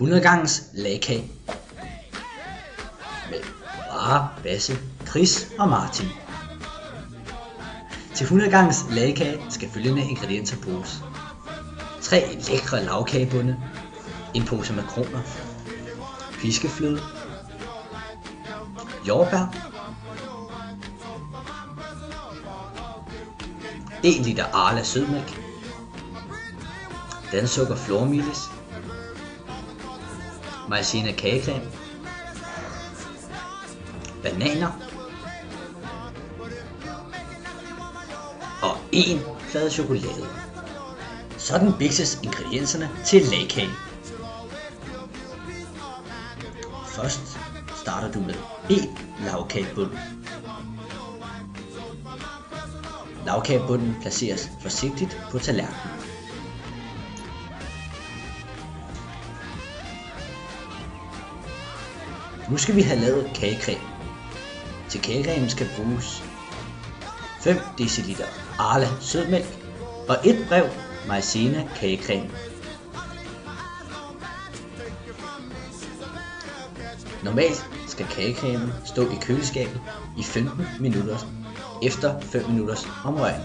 100 ganges lagkage med Bare, Basse, Chris og Martin. Til 100 ganges lagkage skal følgende ingredienser bruges: 3 lækre lagkagebunde, en pose makroner, fiskefløde, jordbær, 1 liter Arla sødmælk, dansukker flormelis, maizena kagecreme, bananer og 1 flade chokolade. Sådan bikses ingredienserne til lagkagen. Først starter du med 1 lagkagebund. Lagkagebunden placeres forsigtigt på tallerkenen. Nu skal vi have lavet kagecreme. Til kagecremen skal bruges 5 dl Arla sødmælk og 1 brev maizena kagecreme. Normalt skal kagecremen stå i køleskabet i 15 minutter efter 5 minutters omrøring.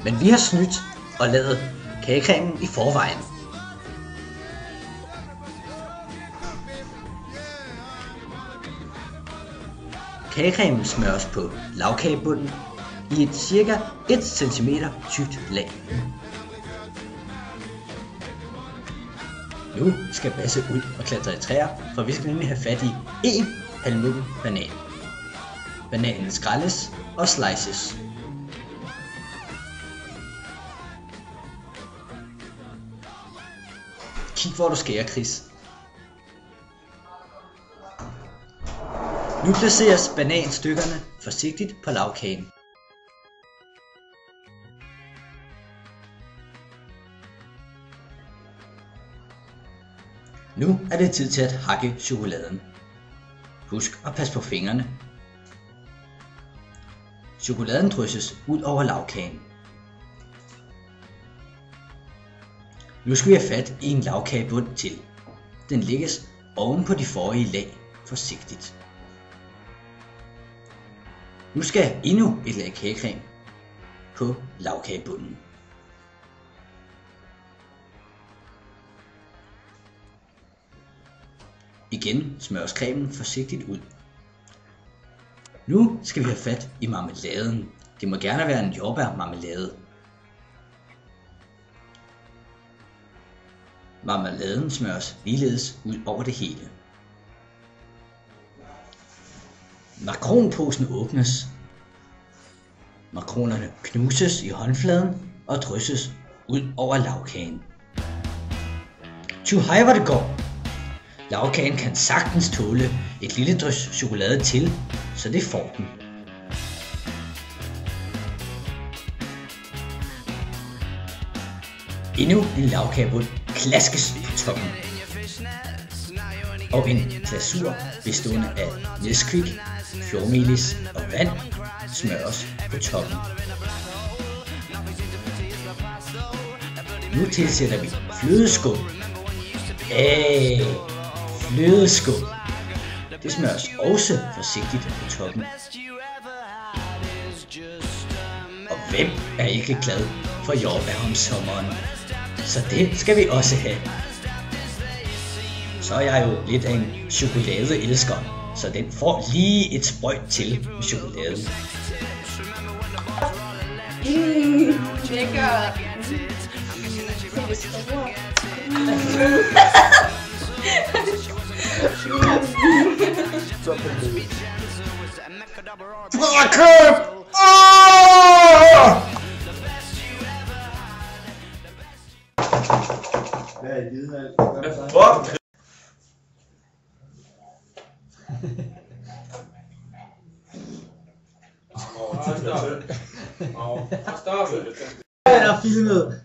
Men vi har snydt og lavet kagecremen i forvejen. Kagecremen smøres på lagkagebunden i et cirka 1 cm tykt lag. Nu skal Basse ud og klatre i træer, for vi skal nemlig have fat i 1 halvmoden banan. Bananen skrælles og slices. Kig hvor du skærer, Chris. Nu placeres bananstykkerne forsigtigt på lagkagen. Nu er det tid til at hakke chokoladen. Husk at passe på fingrene. Chokoladen drysses ud over lagkagen. Nu skal vi have fat i en lagkagebund til. Den lægges oven på de forrige lag forsigtigt. Nu skal endnu et lag kagecreme på lagkagebunden. Igen smøres cremen forsigtigt ud. Nu skal vi have fat i marmeladen. Det må gerne være en jordbærmarmelade. Marmeladen smøres ligeledes ud over det hele. Makronposen åbnes. Makronerne knuses i håndfladen og drysses ud over lagkagen. Tjuhej hvor det går! Lagkagen kan sagtens tåle et lille drys chokolade til, så det får den. Endnu en lagkagebund klaskes på toppen. Og en glasur bestående af Nesquik, flormelis og vand smøres på toppen. Nu tilsætter vi flødeskum. Flødeskum. Det smøres også forsigtigt på toppen. Og hvem er ikke glad for jordbær om sommeren? Så det skal vi også have. Så er jeg jo lidt af en chokoladeelsker, så den får lige et sprøjt til med chokoladen. Lækker. Fuck! Stop. Hvad er der filmet?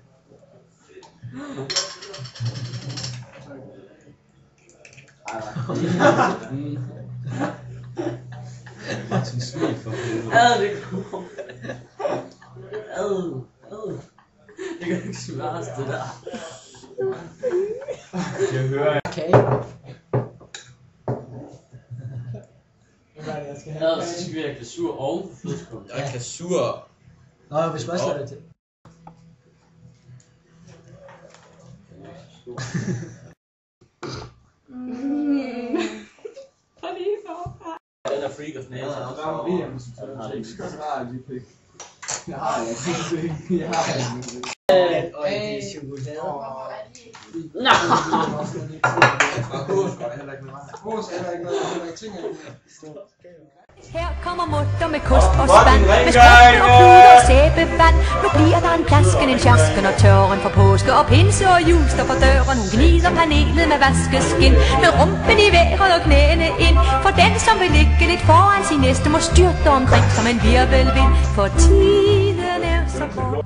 Martin smil for helvede. Det er Det kan ikke sværes, det der. Jeg hører. Okay. Ja, så skal vi have glasur oven på flødeskum. Jeg er kasur. Nå, vi skal også lade det til. Den er freak of nature. Han har det ikke. Jeg har det ikke. Og det er chokolade. Her kommer mutter med kost og spand, med skrubbe og klude og sæbevand. Nu bliver der en plasken, en sjasken og tørren for påske og pinse og jul står for døren. Hun gnider panelet med vaskeskin, med rumpen i vejret og knæene ind. For den, som vil ligge lidt foran sin næste, må styrte omkring som en virvelvind. For tiden er så kort.